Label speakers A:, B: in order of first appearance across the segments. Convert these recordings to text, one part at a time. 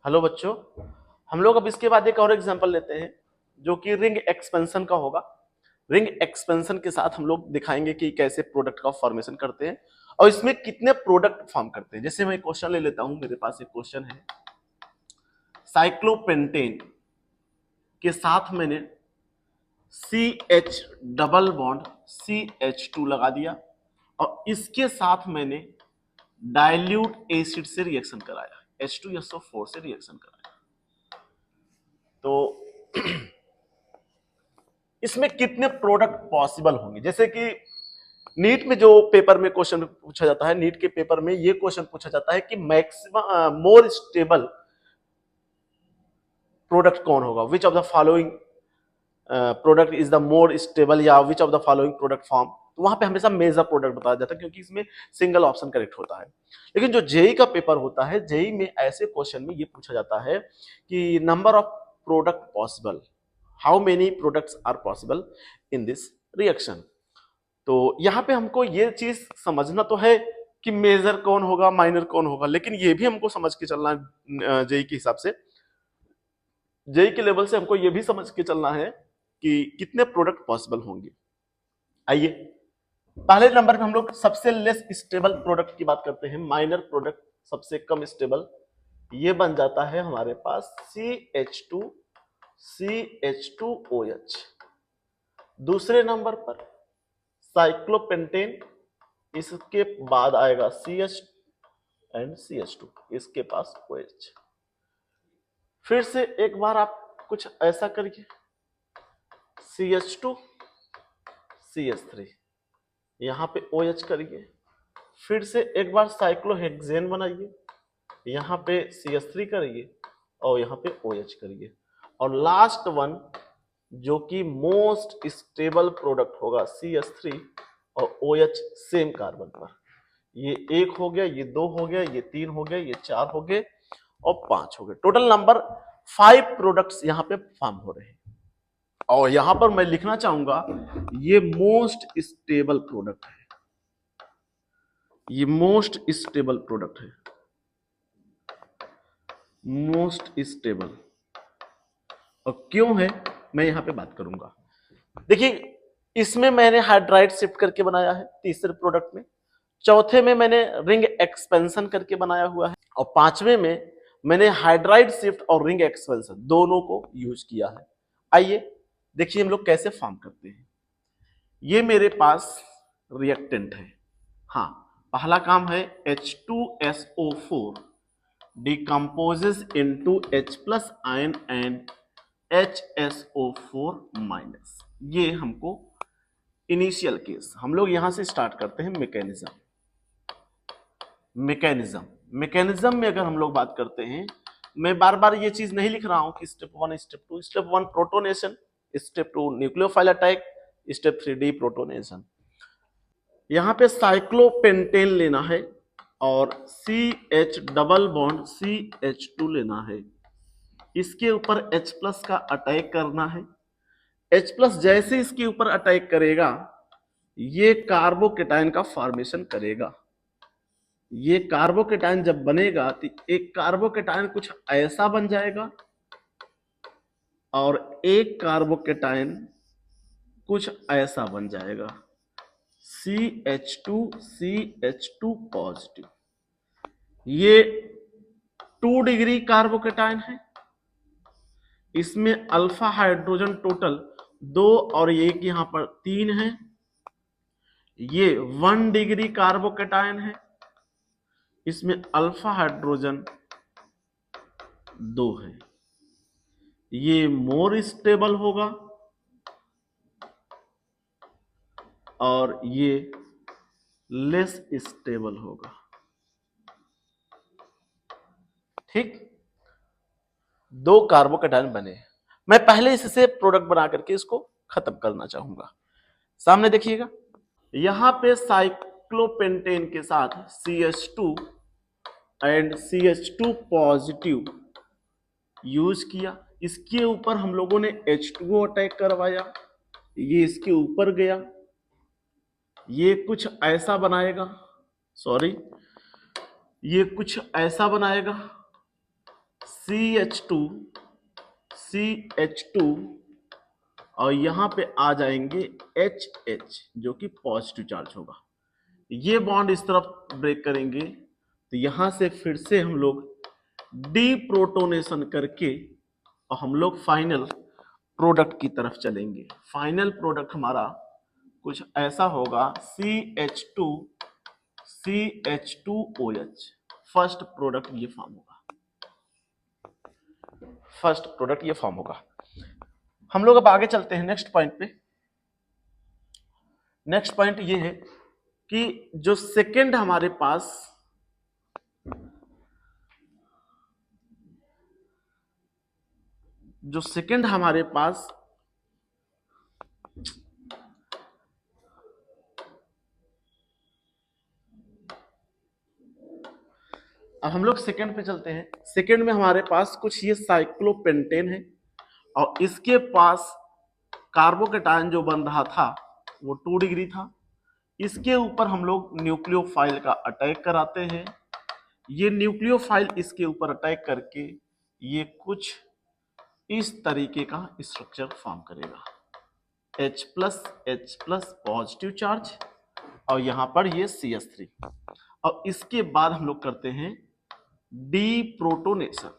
A: Hello बच्चों, हम लोग अब इसके बाद एक और एग्जांपल लेते हैं जो कि रिंग एक्सपेंशन का होगा। रिंग एक्सपेंशन के साथ हम लोग दिखाएंगे कि कैसे प्रोडक्ट का फॉर्मेशन करते हैं और इसमें कितने प्रोडक्ट फॉर्म करते हैं। जैसे मैं क्वेश्चन ले लेता हूं, मेरे पास एक क्वेश्चन है। साइक्लोपेंटेन के साथ मैंने CH डबल बॉन्ड CH2 लगा दिया और इसके साथ मैंने डाइल्यूट एसिड से रिएक्शन कराया, H2SO4 से रिएक्शन कराया। तो इसमें कितने प्रोडक्ट पॉसिबल होंगे। जैसे कि नीट में जो पेपर में क्वेश्चन पूछा जाता है, नीट के पेपर में ये क्वेश्चन पूछा जाता है कि मैक्सिमम मोर स्टेबल प्रोडक्ट कौन होगा, which of the following product is the more stable, या which of the following product form. तो वहां पे हमेशा मेजर प्रोडक्ट बताया जाता है क्योंकि इसमें सिंगल ऑप्शन करेक्ट होता है। लेकिन जो जेई का पेपर होता है, जेई में ऐसे क्वेश्चन में ये पूछा जाता है कि number of product possible, how many products are possible in this reaction. तो यहाँ पे हमको ये चीज समझना तो है कि मेजर कौन होगा, माइनर कौन होगा, लेकिन ये भी हमको समझ के चलना है जेई के हिसाब से, जेई के लेवल से हमको ये भी समझ के चलना है कि कितने प्रोडक्ट पॉसिबल होंगे। आइए पहले नंबर पे हम लोग सबसे लेस स्टेबल प्रोडक्ट की बात करते हैं, माइनर प्रोडक्ट सबसे कम स्टेबल। ये बन जाता है हमारे पास CH2CH2OH। दूसरे नंबर पर साइक्लोपेंटेन, इसके बाद आएगा CH एंड CH2, इसके पास OH। फिर से एक बार आप कुछ ऐसा करिए, CH2 CH3, यहां पे OH करिए। फिर से एक बार साइक्लोहेक्सेन बनाइए, यहां पे CH3 करिए और यहां पे OH करिए। और लास्ट वन जो कि मोस्ट स्टेबल प्रोडक्ट होगा, CH3 और OH सेम कार्बन पर। ये एक हो गया, ये दो हो गया, ये तीन हो गया, ये चार हो गए और पांच हो गए। टोटल नंबर 5 प्रोडक्ट्स यहां पे फॉर्म हो रहे हैं। और यहां पर मैं लिखना चाहूंगा ये मोस्ट स्टेबल प्रोडक्ट है, ये मोस्ट स्टेबल प्रोडक्ट है, मोस्ट स्टेबल। और क्यों है मैं यहां पे बात करूंगा। देखिए इसमें मैंने हाइड्राइड शिफ्ट करके बनाया है तीसरे प्रोडक्ट में, चौथे में मैंने रिंग एक्सपेंशन करके बनाया हुआ है और पांचवें में मैंने हाइड्राइड शिफ्ट और रिंग एक्सपेंशन दोनों को यूज किया है। आइए देखिए हम लोग कैसे फॉर्म करते हैं। ये मेरे पास रिएक्टेंट है। हाँ, पहला काम है H2SO4 decomposes into H plus ion and HSO4 minus. ये हमको इनिशियल केस, हम लोग यहां से स्टार्ट करते हैं मैकेनिज्म। मैकेनिज्म में अगर हम लोग बात करते हैं, मैं बार बार ये चीज नहीं लिख रहा हूं कि step 1 step 2, step 1 protonation, step 2 nucleophile attack, step 3 D protonation. यहां पे साइक्लोपेंटेन लेना है और CH डबल बॉन्ड CH2 लेना है, इसके ऊपर H प्लस का अटैक करना है। H प्लस जैसे इसके ऊपर अटैक करेगा ये कार्बोकेटाइन का फॉर्मेशन करेगा। ये कार्बोकेटाइन जब बनेगा तो एक कार्बोकेटाइन कुछ ऐसा बन जाएगा और एक कार्बोकेटाइन कुछ ऐसा बन जाएगा, CH2CH2 पॉजिटिव। ये 2 डिग्री कार्बोकेटाइन है, इसमें अल्फा हाइड्रोजन टोटल 2 और एक यहां पर 3 है। ये 1 डिग्री कार्बोकेटाइन है, इसमें अल्फा हाइड्रोजन 2 है। ये मोर स्टेबल होगा और ये लेस स्टेबल होगा। ठीक, 2 कार्बोकेटाइन बने। मैं पहले इससे प्रोडक्ट बना करके इसको खत्म करना चाहूंगा। सामने देखिएगा, यहां पे साइक्लोपेंटेन के साथ CH2 and CH2 positive use किया। इसके ऊपर हम लोगों ने H2O अटैक करवाया, ये इसके ऊपर गया, ये कुछ ऐसा बनाएगा, सॉरी ये कुछ ऐसा बनाएगा CH2 और यहां पे आ जाएंगे HH जो कि पॉजिटिव चार्ज होगा। ये बॉन्ड इस तरफ ब्रेक करेंगे तो यहां से फिर से हम लोग डीप्रोटोनेशन करके और हम लोग फाइनल प्रोडक्ट की तरफ चलेंगे। फाइनल प्रोडक्ट हमारा कुछ ऐसा होगा CH2OH। फर्स्ट प्रोडक्ट ये फॉर्म होगा। हम लोग अब आगे चलते हैं नेक्स्ट पॉइंट पे। नेक्स्ट पॉइंट ये है कि जो सेकंड हमारे पास अब हम लोग सेकंड पे चलते हैं। सेकंड में हमारे पास कुछ ये साइक्लोपेंटेन है और इसके पास कार्बोकेटायन जो बन रहा था वो 2 डिग्री था। इसके ऊपर हम लोग न्यूक्लियोफाइल का अटैक कराते हैं। ये न्यूक्लियोफाइल इसके ऊपर अटैक करके ये कुछ इस तरीके का स्ट्रक्चर फॉर्म करेगा। H+ पॉजिटिव चार्ज और यहां पर ये CH3। और इसके बाद हम लोग करते हैं डीप्रोटोनेशन।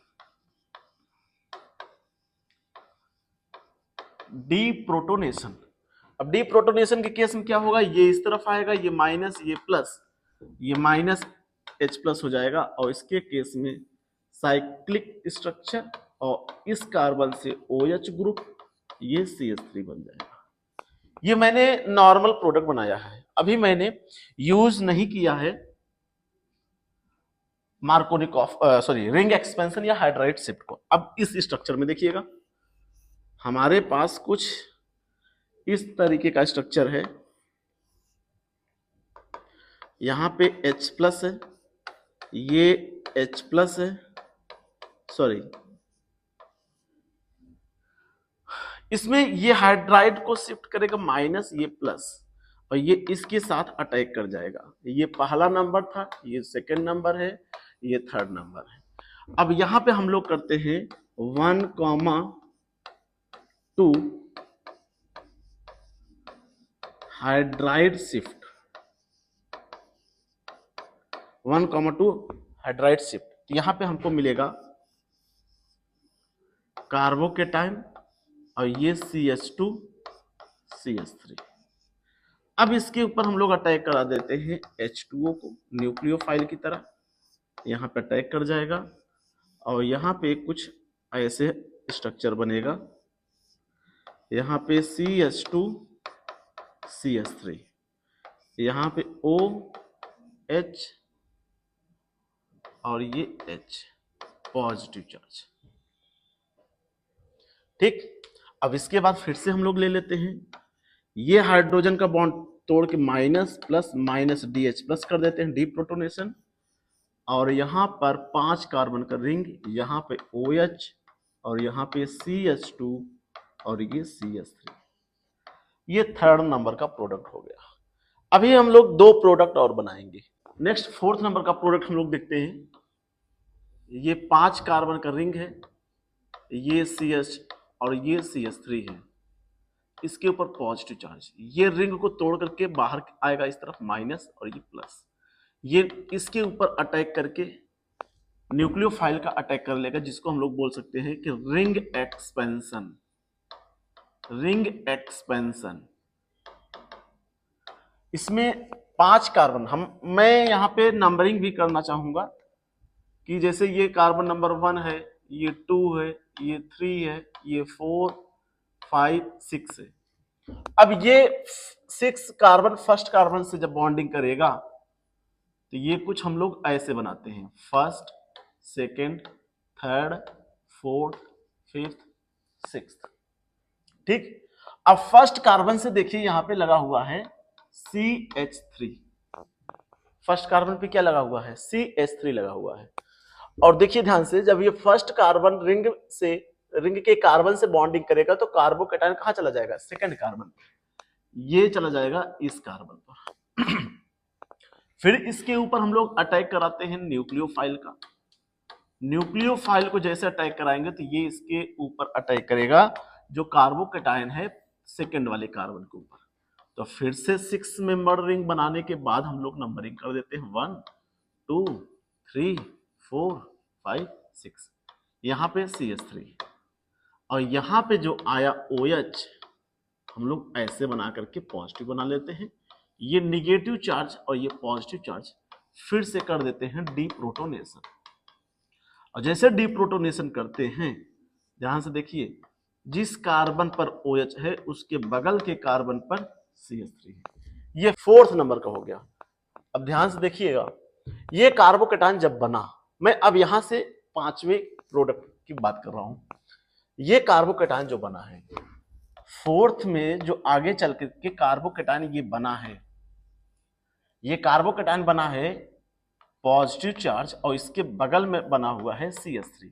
A: अब डीप्रोटोनेशन के केस में क्या होगा, ये इस तरफ आएगा, ये माइनस, ये प्लस, ये माइनस H+ हो जाएगा और इसके केस में साइक्लिक स्ट्रक्चर और इस कार्बन से OH ग्रुप, ये CH3 बन जाएगा। ये मैंने नॉर्मल प्रोडक्ट बनाया है, अभी मैंने यूज नहीं किया है मार्कोनिकॉफ रिंग एक्सपेंशन या हाइड्राइड शिफ्ट को। अब इस स्ट्रक्चर में देखिएगा हमारे पास कुछ इस तरीके का स्ट्रक्चर है। यहां पे H+ है, ये H+ है, इसमें ये हाइड्राइड को शिफ्ट करेगा माइनस, ये प्लस, और ये इसके साथ अटैक कर जाएगा। ये पहला नंबर था, ये सेकंड नंबर है, ये थर्ड नंबर है। अब यहां पे हम लोग करते हैं 1,2 हाइड्राइड शिफ्ट, 1,2 हाइड्राइड शिफ्ट। तो यहां पे हमको मिलेगा कार्बोकेटाइन और ये CH2 CH3। अब इसके ऊपर हम लोग अटैक करा देते हैं H2O को न्यूक्लियोफाइल की तरह, यहाँ पे अटैक कर जाएगा और यहाँ पे कुछ ऐसे स्ट्रक्चर बनेगा। यहाँ पे CH2 CH3, यहाँ पे OH और ये H पॉजिटिव चार्ज। ठीक, अब इसके बाद फिर से हम लोग ले लेते हैं, ये हाइड्रोजन का बॉन्ड तोड़ के माइनस प्लस माइनस DH+ कर देते हैं, डीप्रोटोनेशन। और यहां पर 5 कार्बन का रिंग, यहां पे OH और यहां पे CH2 और ये CH3। ये थर्ड नंबर का प्रोडक्ट हो गया। अभी हम लोग 2 प्रोडक्ट और बनाएंगे। नेक्स्ट फोर्थ नंबर का प्रोडक्ट हम लोग देखते हैं। ये 5 कार्बन का रिंग है, ये CH और ये CH3 है, इसके ऊपर पॉजिटिव चार्ज। ये रिंग को तोड़ करके बाहर आएगा इस तरफ माइनस और ये प्लस। ये इसके ऊपर अटैक करके न्यूक्लियोफाइल का अटैक कर लेगा, जिसको हम लोग बोल सकते हैं कि रिंग एक्सपेंशन। इसमें 5 कार्बन, मैं यहां पे नंबरिंग भी करना चाहूंगा कि जैसे ये कार्बन नंबर 1 है, ये 2 है, ये 3 है, ये 4 5 6 है। अब ये 6 कार्बन फर्स्ट कार्बन से जब बॉन्डिंग करेगा तो ये कुछ हम लोग ऐसे बनाते हैं, first, second, third, fourth, fifth, sixth. ठीक, अब फर्स्ट कार्बन से देखिए यहां पे लगा हुआ है CH3। फर्स्ट कार्बन पे क्या लगा हुआ है, CH3 लगा हुआ है। और देखिए ध्यान से, जब ये फर्स्ट कार्बन रिंग के कार्बन से बॉन्डिंग करेगा तो कार्बोकेटायन कहां चला जाएगा, सेकंड कार्बन, ये चला जाएगा इस कार्बन पर। फिर इसके ऊपर हम लोग अटैक कराते हैं न्यूक्लियोफाइल का। न्यूक्लियोफाइल को जैसे अटैक कराएंगे तो ये इसके ऊपर अटैक करेगा जो कार्बोकेटायन है सेकेंड वाले कार्बन के ऊपर। तो फिर से 6 मेंबर रिंग बनाने के बाद हम लोग नंबरिंग कर देते हैं 1 2 3 4 5 6। यहाँ पे CH3 और यहाँ पे जो आया OH हम लोग ऐसे बना करके पॉजिटिव बना लेते हैं। ये निगेटिव चार्ज और ये पॉजिटिव चार्ज फिर से कर देते हैं डीप्रोटोनेशन। और जैसे डीप्रोटोनेशन करते हैं, ध्यान से देखिए, जिस कार्बन पर OH है उसके बगल के कार्बन पर CH3 है। ये 4th नंबर का हो गया। अब ध्यान से देखिएगा, ये कार्बोकेटायन जब बना, मैं अब यहां से 5वें प्रोडक्ट की बात कर रहा हूं। ये कार्बोकेटायन जो बना है 4th में, जो आगे चल के कार्बोकेटायन ये बना है, ये कार्बोकेटायन बना है पॉजिटिव चार्ज और इसके बगल में बना हुआ है CH3।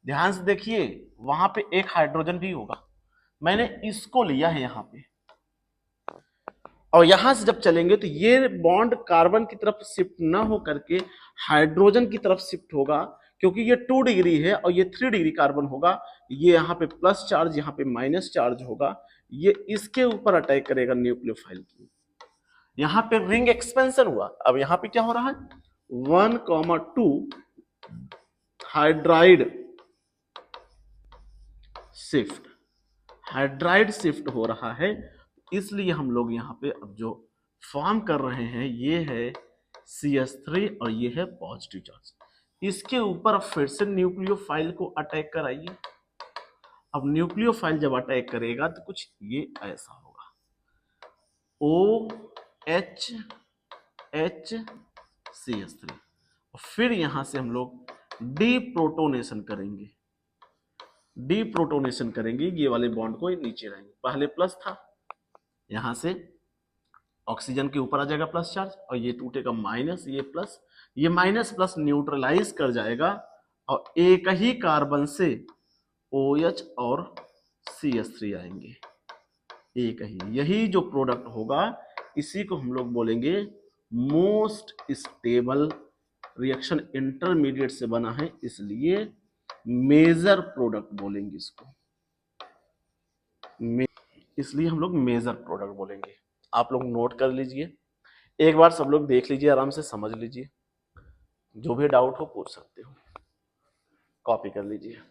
A: ध्यान से देखिए, वहां पे एक हाइड्रोजन भी होगा, मैंने इसको लिया है यहां पे, और यहां से जब चलेंगे तो ये बॉन्ड कार्बन की तरफ शिफ्ट ना हो करके हाइड्रोजन की तरफ शिफ्ट होगा, क्योंकि ये 2 डिग्री है और ये 3 डिग्री कार्बन होगा। ये यहाँ पे प्लस चार्ज, यहाँ पे माइनस चार्ज होगा, ये इसके ऊपर अटैक करेगा न्यूक्लियोफाइल की। यहाँ पे रिंग एक्सपेंशन हुआ। अब यहाँ पे क्या हो रहा है, 1,2 हाइड्राइड शिफ्ट, हाइड्राइड शिफ्ट हो रहा है। इसलिए हम लोग यहाँ पे अब जो फॉर्म कर रहे हैं ये है CH3 और ये है पॉजिटिव चार्ज। इसके ऊपर फिर से न्यूक्लियोफाइल को अटैक कराइए। अब न्यूक्लियोफाइल जब अटैक करेगा तो कुछ ये ऐसा होगा, OH H CH3, और फिर यहां से हम लोग डीप्रोटोनेशन करेंगे। डीप्रोटोनेशन करेंगे, ये वाले बॉन्ड को नीचे रहेंगे। पहले प्लस था, यहां से ऑक्सीजन के ऊपर आ जाएगा प्लस चार्ज और ये टूटेगा माइनस, ये प्लस, ये माइनस प्लस न्यूट्रलाइज कर जाएगा और एक ही कार्बन से OH और CH3 आएंगे, एक ही। यही जो प्रोडक्ट होगा इसी को हम लोग बोलेंगे मोस्ट स्टेबल रिएक्शन, इंटरमीडिएट से बना है इसलिए मेजर प्रोडक्ट बोलेंगे इसको, इसलिए हम लोग मेजर प्रोडक्ट बोलेंगे। आप लोग नोट कर लीजिए, एक बार सब लोग देख लीजिए, आराम से समझ लीजिए, जो भी डाउट हो पूछ सकते हो, कॉपी कर लीजिए।